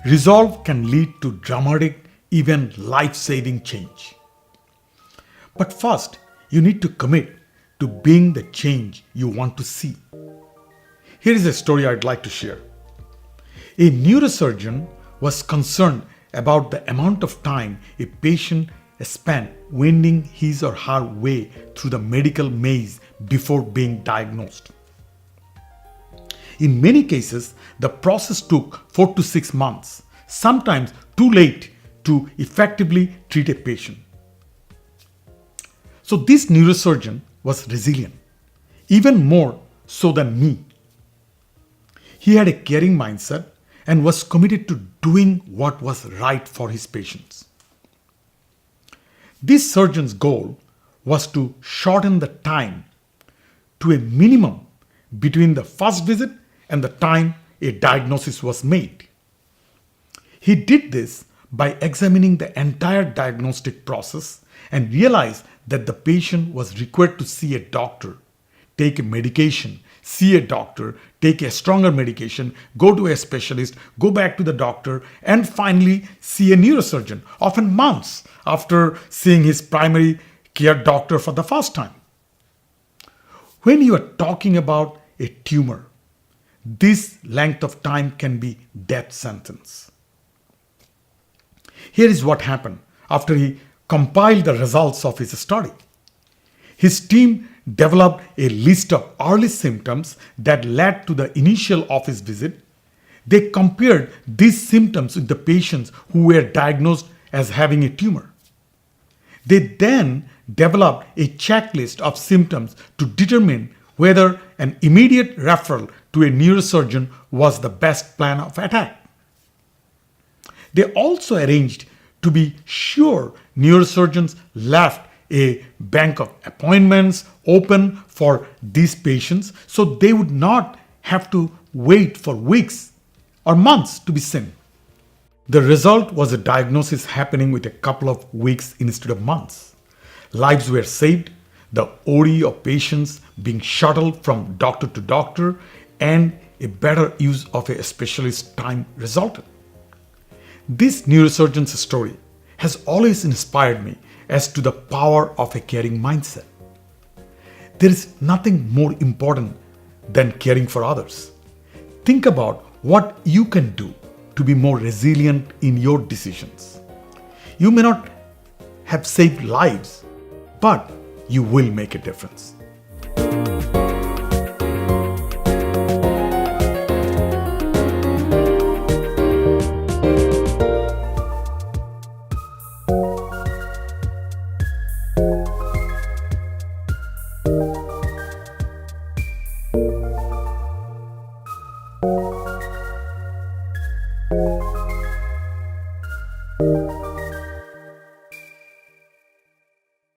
Resolve can lead to dramatic, even life-saving change. But first, you need to commit to being the change you want to see. Here is a story I'd like to share. A neurosurgeon was concerned about the amount of time a patient spent wending his or her way through the medical maze before being diagnosed. In many cases, the process took 4 to 6 months, sometimes too late to effectively treat a patient. So this neurosurgeon was resilient, even more so than me. He had a caring mindset and was committed to doing what was right for his patients. This surgeon's goal was to shorten the time to a minimum between the first visit and the time a diagnosis was made. He did this by examining the entire diagnostic process and realized that the patient was required to see a doctor, take a medication, see a doctor, take a stronger medication, go to a specialist, go back to the doctor, and finally see a neurosurgeon, often months after seeing his primary care doctor for the first time. When you are talking about a tumor, this length of time can be death sentence. Here is what happened after he compiled the results of his study. His team developed a list of early symptoms that led to the initial office visit. They compared these symptoms with the patients who were diagnosed as having a tumor. They then developed a checklist of symptoms to determine whether an immediate referral to a neurosurgeon was the best plan of attack. They also arranged to be sure neurosurgeons left a bank of appointments open for these patients so they would not have to wait for weeks or months to be seen. The result was a diagnosis happening with a couple of weeks instead of months. Lives were saved, the OD of patients being shuttled from doctor to doctor, and a better use of a specialist time resulted. This neurosurgeon's story has always inspired me as to the power of a caring mindset. There is nothing more important than caring for others. Think about what you can do to be more resilient in your decisions. You may not have saved lives, but you will make a difference.